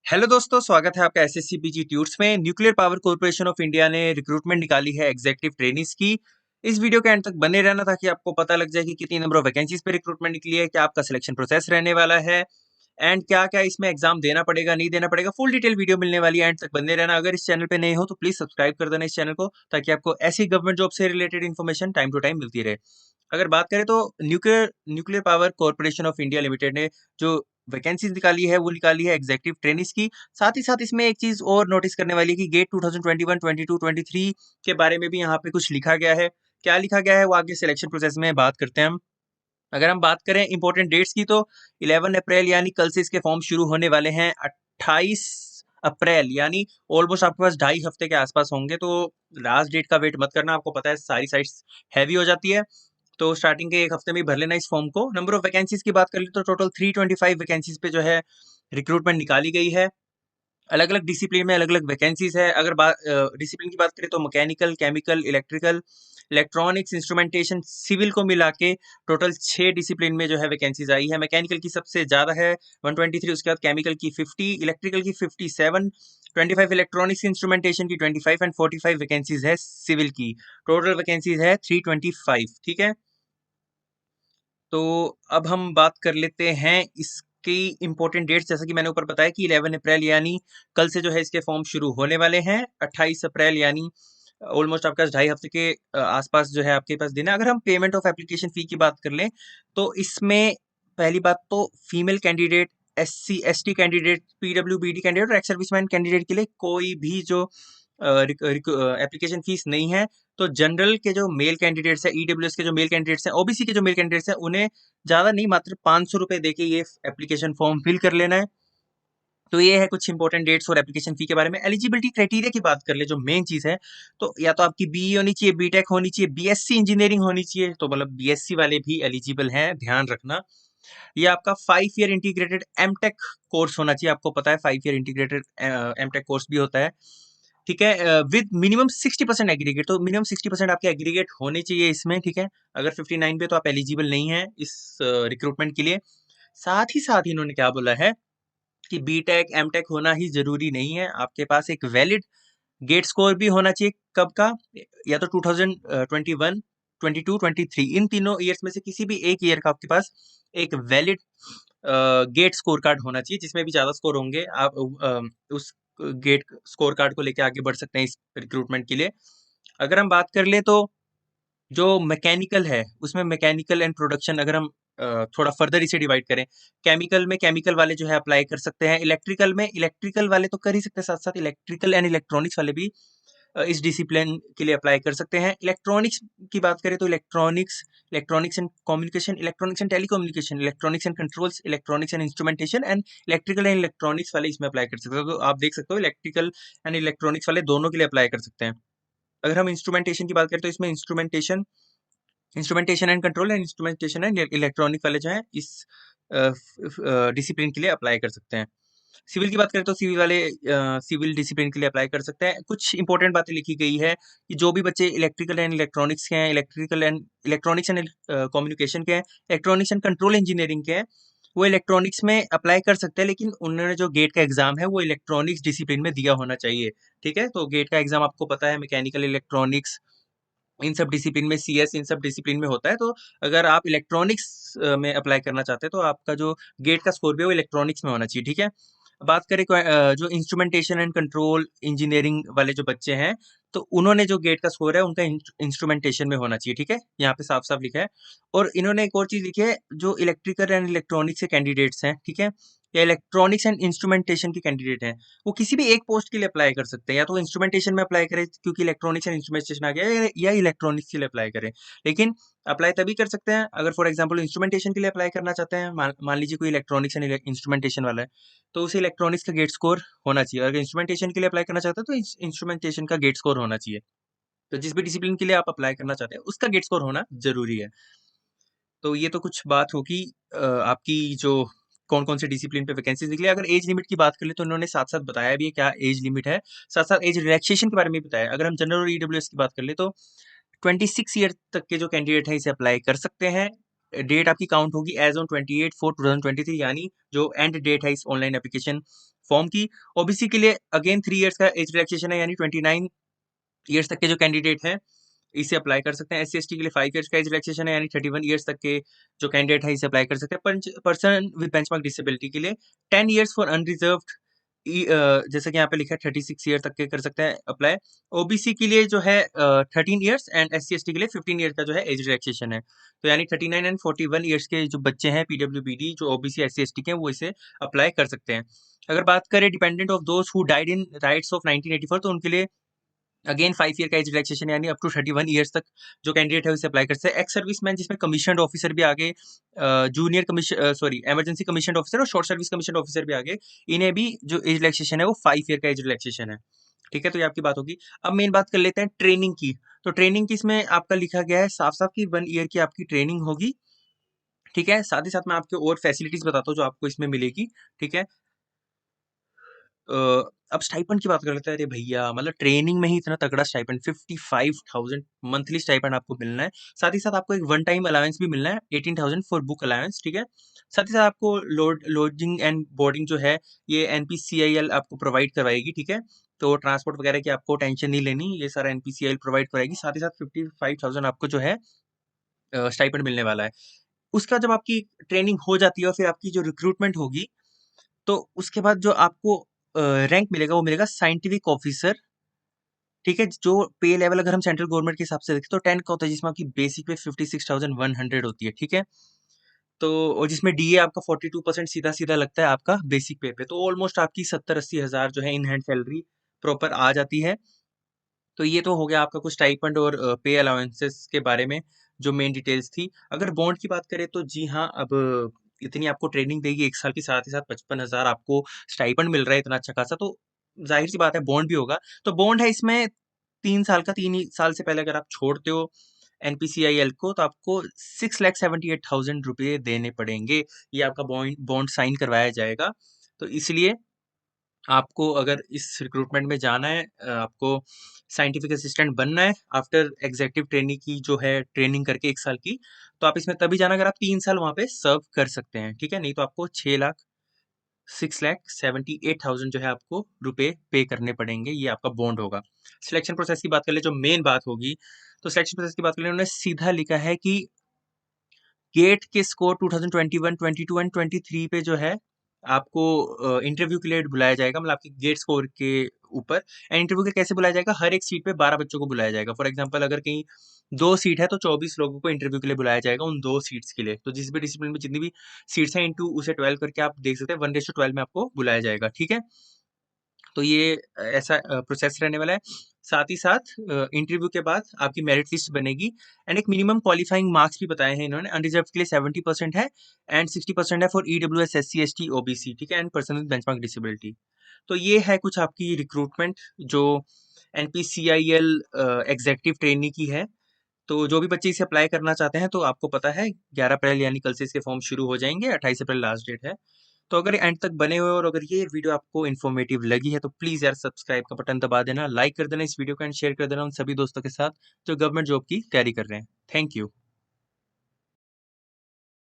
Hello दोस्तों, स्वागत है आपका एसएससी पीजी ट्यूट्स में। Nuclear power corporation of India ने रिक्रूटमेंट निकाली है एग्जीक्यूटिव ट्रेनीज की। इस वीडियो के एंड तक बने रहना ताकि आपको पता लग जाए कि कितनी नंबर ऑफ वैकेंसीज पे रिक्रूटमेंट निकली है, क्या आपका सिलेक्शन प्रोसेस रहने वाला है एंड क्या क्या इसमें एग्जाम देना पड़ेगा नहीं देना पड़ेगा। फुल डिटेल वीडियो मिलने वाली है, एंड तक बने रहना। अगर इस चैनल पे नए हो तो प्लीज सब्सक्राइब कर देना इस चैनल को, ताकि आपको ऐसी गवर्नमेंट जॉब से related information time to time मिलती रहे। अगर बात करें तो nuclear nuclear power corporation of India limited ने जो वैकेंसीज निकाली है वो निकाली है एग्जीक्यूटिव ट्रेनीज की। साथ ही साथ इसमें एक चीज और नोटिस करने वाली है कि गेट 2021, 22, 23 के बारे में भी यहाँ पे कुछ लिखा गया है। क्या लिखा गया है वो आगे सिलेक्शन प्रोसेस में बात करते हैं हम। अगर हम बात करें इंपॉर्टेंट डेट्स की तो 11 अप्रैल यानी कल से इसके फॉर्म शुरू होने वाले हैं। 28 अप्रैल यानी ऑलमोस्ट आपके पास 2.5 हफ्ते के आसपास होंगे। तो लास्ट डेट का वेट मत करना, आपको पता है सारी साइट्स हैवी हो जाती है। तो स्टार्टिंग के 1 हफ्ते में ही भर लेना इस फॉर्म को। नंबर ऑफ वैकेंसीज की बात कर ले तो टोटल 325 वैकेंसीज पे जो है रिक्रूटमेंट निकाली गई है। अलग अलग डिसिप्लिन में अलग अलग वैकेंसीज है। अगर बात डिसिप्लिन की बात करें तो mechanical, chemical, electrical, electronics, instrumentation, civil को मिला के टोटल 6 डिसिप्लिन में जो है वैकेंसीज आई है। मैकेनिकल की सबसे ज्यादा है 123, उसके बाद केमिकल की 50, इलेक्ट्रिकल की 57, 25 इलेक्ट्रॉनिक्स इंस्ट्रूमेंटेशन की 25 एंड 45 वैकेंसीज है सिविल की। टोटल वैकेंसीज है 325। ठीक है, तो अब हम बात कर लेते हैं इसकी इंपॉर्टेंट डेट्स। जैसा कि मैंने ऊपर बताया कि 11 अप्रैल यानी कल से जो है इसके फॉर्म शुरू होने वाले हैं। 28 अप्रैल यानी ऑलमोस्ट आपके पास 2.5 हफ्ते के आसपास जो है आपके पास दिन है। अगर हम पेमेंट ऑफ एप्लीकेशन फी की बात कर लें तो इसमें पहली बात तो female candidate, SC ST candidate, PWBD candidate और एक्स सर्विसमैन कैंडिडेट के लिए कोई भी जो एप्लीकेशन फीस नहीं है। तो जनरल के जो मेल कैंडिडेट्स है, EWS के जो मेल कैंडिडेट्स हैं, OBC के जो मेल कैंडिडेट्स हैं, उन्हें ज्यादा नहीं मात्र 500 रुपए देके ये एप्लीकेशन फॉर्म फिल कर लेना है। तो ये है कुछ इंपॉर्टेंट डेट्स और एप्लीकेशन फी के बारे में। एलिजिबिलिटी क्राइटेरिया की बात कर ले, जो मेन चीज है, तो या तो आपकी BE होनी चाहिए, BTech होनी चाहिए, BSc इंजीनियरिंग होनी चाहिए। तो मतलब BSc वाले भी एलिजिबल हैं, ध्यान रखना। ये आपका 5 ईयर इंटीग्रेटेड एमटेक कोर्स होना चाहिए। आपको पता है 5 ईयर इंटीग्रेटेड एमटेक कोर्स भी होता है। ठीक है, विद मिनिमम 60% एग्रीगेट। तो मिनिमम 60% आपके एग्रीगेट होने चाहिए इसमें। ठीक है, अगर 59 पे तो आप एलिजिबल नहीं है इस रिक्रूटमेंट के लिए। साथ ही इन्होंने क्या बोला है कि BTech एमटेक होना ही जरूरी नहीं है, आपके पास एक वैलिड गेट स्कोर भी होना चाहिए। कब का? या तो 2021, 22, 23, इन तीनों ईयर्स में से किसी भी एक ईयर का आपके पास एक वैलिड गेट स्कोर कार्ड होना चाहिए। जिसमें भी ज्यादा स्कोर होंगे आप उस गेट स्कोर कार्ड को लेके आगे बढ़ सकते हैं इस रिक्रूटमेंट के लिए। अगर हम बात कर ले तो जो मैकेनिकल है उसमें मैकेनिकल एंड प्रोडक्शन, अगर हम थोड़ा फर्दर इसे डिवाइड करें, केमिकल में केमिकल वाले जो है अप्लाई कर सकते हैं, इलेक्ट्रिकल में इलेक्ट्रिकल वाले तो कर ही सकते हैं, साथ साथ इलेक्ट्रिकल एंड इलेक्ट्रॉनिक्स वाले भी इस डिसिप्लिन के लिए अप्लाई कर सकते हैं। इलेक्ट्रॉनिक्स की बात करें तो electronics and communication, electronics and telecommunication, electronics and controls, electronics and instrumentation and electrical and electronics वाले इसमें अप्लाई कर सकते हो। तो आप देख सकते हो इलेक्ट्रिकल एंड इलेक्ट्रॉनिक्स वाले दोनों के लिए अप्लाई कर सकते हैं। अगर हम इंस्ट्रूमेंटेशन की बात करें तो इसमें instrumentation and control and instrumentation and electronic वाले जो है इस डिसिप्लिन के लिए अप्लाई कर सकते हैं। सिविल की बात करें तो सिविल डिसिप्लिन के लिए अप्लाई कर सकते हैं। कुछ इंपॉर्टेंट बातें लिखी गई है कि जो भी बच्चे इलेक्ट्रिकल एंड इलेक्ट्रॉनिक्स के हैं, electrical and electronics and communication के हैं, इलेक्ट्रॉनिक्स एंड कंट्रोल इंजीनियरिंग के हैं, वो इलेक्ट्रॉनिक्स में अप्लाई कर सकते हैं। लेकिन उन्होंने जो गेट का एग्जाम है वो इलेक्ट्रॉनिक्स डिसिप्लिन में दिया होना चाहिए। ठीक है, तो गेट का एग्जाम आपको पता है मैकेनिकल, इलेक्ट्रॉनिक्स, इन सब डिसिप्लिन में, CS इन सब डिसिप्लिन में होता है। तो अगर आप इलेक्ट्रॉनिक्स में अप्लाई करना चाहते हैं तो आपका जो गेट का स्कोर भी है वो इलेक्ट्रॉनिक्स में होना चाहिए। ठीक है, बात करें जो इंस्ट्रूमेंटेशन एंड कंट्रोल इंजीनियरिंग वाले जो बच्चे हैं, तो उन्होंने जो गेट का स्कोर है उनका इंस्ट्रूमेंटेशन में होना चाहिए। ठीक है, यहाँ पे साफ साफ लिखा है। और इन्होंने एक और चीज लिखी है, जो इलेक्ट्रिकल एंड इलेक्ट्रॉनिक्स के कैंडिडेट्स हैं, ठीक है, या इलेक्ट्रॉनिक्स एंड इंस्ट्रूमेंटेशन के कैंडिडेट हैं, वो किसी भी एक पोस्ट के लिए अप्लाई कर सकते हैं। या तो इंस्ट्रूमेंटेशन में अप्लाई करें क्योंकि इलेक्ट्रॉनिक्स एंड इंस्ट्रूमेंटेशन आ गया है, या इलेक्ट्रॉनिक्स के लिए अप्लाई करें। लेकिन अप्लाई तभी कर सकते हैं अगर फॉर एग्जांपल इंस्ट्रूमेंटेशन के लिए अप्लाई करना चाहते हैं। मान लीजिए कोई इलेक्ट्रॉनिक्स एंड इंस्ट्रूमेंटेशन वाला है, तो उसे इलेक्ट्रॉनिक्स का गेट स्कोर होना चाहिए। अगर इंस्ट्रूमेंटेशन के लिए अप्लाई करना चाहते हैं तो इंस्ट्रूमेंटेशन का गेट स्कोर होना चाहिए। तो जिस भी डिसिप्लिन के लिए आप अप्लाई करना चाहते हैं उसका गेट स्कोर होना जरूरी है। तो ये तो कुछ बात होगी आपकी जो कौन कौन से डिसिप्लिन पे वैकेंसीज निकली। अगर एज लिमिट की बात कर ले तो उन्होंने साथ साथ बताया भी है क्या एज लिमिट है, साथ साथ एज रिलैक्सेशन के बारे में भी बताया। अगर हम जनरल और EWS की बात कर ले तो 26 ईयर तक के जो कैंडिडेट है इसे अप्लाई कर सकते हैं। डेट आपकी काउंट होगी एज ऑन 28/4/2023, यानी जो एंड डेट है इस ऑनलाइन एप्लीकेशन फॉर्म की। ओबीसी के लिए अगेन 3 इयर्स का एज रिलैक्सेशन है, यानी 29 इयर्स तक के जो कैंडिडेट हैं इसे अप्लाई कर सकते हैं। एससी एसटी के लिए 5 इयर्स का एज रिलैक्सेशन है, यानी 31 इयर्स तक के जो कैंडिडेट है इसे अप्लाई कर सकते हैं। पर्सन विद बेंचमार्क डिसेबिलिटी के लिए 10 इयर्स फॉर अनरिजर्व्ड, जैसे कि यहाँ पे लिखा है 36 ईयर तक के कर सकते हैं अप्लाई। ओबीसी के लिए जो है 13 इयर्स एंड एससी एसटी के लिए 15 ईयर का जो है एज रिलैक्सेशन है। तो यानी 39 एंड 41 इयर्स के जो बच्चे हैं पीडब्ल्यूबीडी जो ओबीसी एससी एसटी के हैं वो इसे अप्लाई कर सकते हैं। अगर बात करें dependent of those who died in rights of 1984, तो उनके लिए अगेन 5 ईयर का एज रिलैक्सेशन, यानी अप टू 31 इयर्स तक जो कैंडिडेट है उसे अप्लाई कर सकते हैं। एक्स सर्विसमैन जिसमें कमीशन ऑफिसर भी आगे, junior commission emergency commission officer और शॉर्ट सर्विस कमीशन ऑफिसर भी आगे, इन्हें भी जो एज रिलैक्सेशन है वो 5 ईयर का एज रिलैक्सेशन है। ठीक है, तो ये आपकी बात होगी। अब मेन बात कर लेते हैं ट्रेनिंग की। तो ट्रेनिंग की इसमें आपका लिखा गया है साफ साफ की 1 ईयर की आपकी ट्रेनिंग होगी। ठीक है, साथ ही साथ मैं आपको और फैसिलिटीज बताता हूँ जो आपको इसमें मिलेगी। ठीक है, अब स्टाइपेंड की बात कर लेते हैं। अरे भैया, मतलब ट्रेनिंग में ही इतना तगड़ा स्टाइपेंड, 55,000 मंथली स्टाइपेंड आपको मिलना है। साथ ही साथ आपको एक वन टाइम अलाउंस भी मिलना है, 18,000 फॉर बुक अलाउंस। ठीक है, साथ ही साथ आपको लॉजिंग एंड बोर्डिंग जो है ये एनपीसीआईएल आपको प्रोवाइड करवाएगी। ठीक है, तो ट्रांसपोर्ट वगैरह की आपको टेंशन नहीं लेनी, ये सारा एनपीसीआईएल प्रोवाइड कराएगी। साथ ही साथ 55,000 आपको जो है स्टाइपेंड मिलने वाला है। उसका जब आपकी ट्रेनिंग हो जाती है और फिर आपकी जो रिक्रूटमेंट होगी, तो उसके बाद जो आपको रैंक मिलेगा वो मिलेगा साइंटिफिक ऑफिसर। ठीक है, जो पे लेवल अगर हम सेंट्रल गवर्नमेंट के हिसाब से देखें तो 10 का होता है, जिसमें आपकी बेसिक पे 56,100 होती है। ठीक है, तो और जिसमें डीए आपका 42% सीधा सीधा लगता है आपका बेसिक पे तो ऑलमोस्ट आपकी 70-80 हज़ार जो है इन हैंड सैलरी प्रॉपर आ जाती है। तो ये तो हो गया आपका कुछ स्टाइपेंड और पे अलाउंसेस के बारे में जो मेन डिटेल्स थी। अगर बॉन्ड की बात करें तो जी हाँ, अब इतनी आपको ट्रेनिंग देगी 1 साल की, साथ ही साथ 55,000 आपको स्टाइपेंड मिल रहा है इतना अच्छा खासा, तो ज़ाहिर सी बात है बॉन्ड भी होगा। तो बॉन्ड है इसमें 3 साल का, 3 ही साल से पहले अगर आप छोड़ते हो एनपीसीआईएल को तो आपको 6,78,000 रुपये देने पड़ेंगे। ये आपका बॉन्ड साइन करवाया जाएगा। तो इसलिए आपको अगर इस रिक्रूटमेंट में जाना है, आपको साइंटिफिक असिस्टेंट बनना है आफ्टर एग्जेक्टिव ट्रेनिंग की जो है ट्रेनिंग करके 1 साल की, तो आप इसमें तभी जाना अगर आप 3 साल वहाँ पे सर्व कर सकते हैं। ठीक है, नहीं तो आपको 6,78,000 जो है आपको रुपए पे करने पड़ेंगे, ये आपका बॉन्ड होगा। सिलेक्शन प्रोसेस की बात कर ले, जो मेन बात होगी, तो सिलेक्शन प्रोसेस की बात कर ले, उन्होंने सीधा लिखा है कि गेट के स्कोर 2021, 22 एंड 23 पे जो है आपको इंटरव्यू के लिए बुलाया जाएगा, मतलब आपके गेट स्कोर के ऊपर। एंड इंटरव्यू के कैसे बुलाया जाएगा, हर एक सीट पे 12 बच्चों को बुलाया जाएगा। फॉर एग्जांपल अगर कहीं 2 सीट है तो 24 लोगों को इंटरव्यू के लिए बुलाया जाएगा उन 2 सीट्स के लिए। तो जिस भी डिसिप्लिन में जितनी भी सीट्स हैं इनटू उसे 12 करके आप देख सकते हैं, 1:12 में आपको बुलाया जाएगा। ठीक है, तो ये ऐसा प्रोसेस रहने वाला है। साथ ही साथ इंटरव्यू के बाद आपकी मेरिट लिस्ट बनेगी एंड एक मिनिमम क्वालिफाइंग मार्क्स भी बताए हैं इन्होंने। अनरिजर्व के लिए 70% है एंड 60% है for EWS, SC, ST, OBC. ठीक है, and person with benchmark disability. तो ये है कुछ आपकी रिक्रूटमेंट जो एनपीसीआईएल एग्जेक्टिव ट्रेनी की है। तो जो भी बच्चे इसे अप्लाई करना चाहते हैं तो आपको पता है 11 अप्रैल यानी कल से इसके फॉर्म शुरू हो जाएंगे, 28 अप्रैल लास्ट डेट है। तो अगर एंड तक बने हुए और अगर ये वीडियो आपको इन्फॉर्मेटिव लगी है तो प्लीज़ यार सब्सक्राइब का बटन दबा देना, लाइक कर देना इस वीडियो को एंड शेयर कर देना उन सभी दोस्तों के साथ जो गवर्नमेंट जॉब की तैयारी कर रहे हैं। Thank you.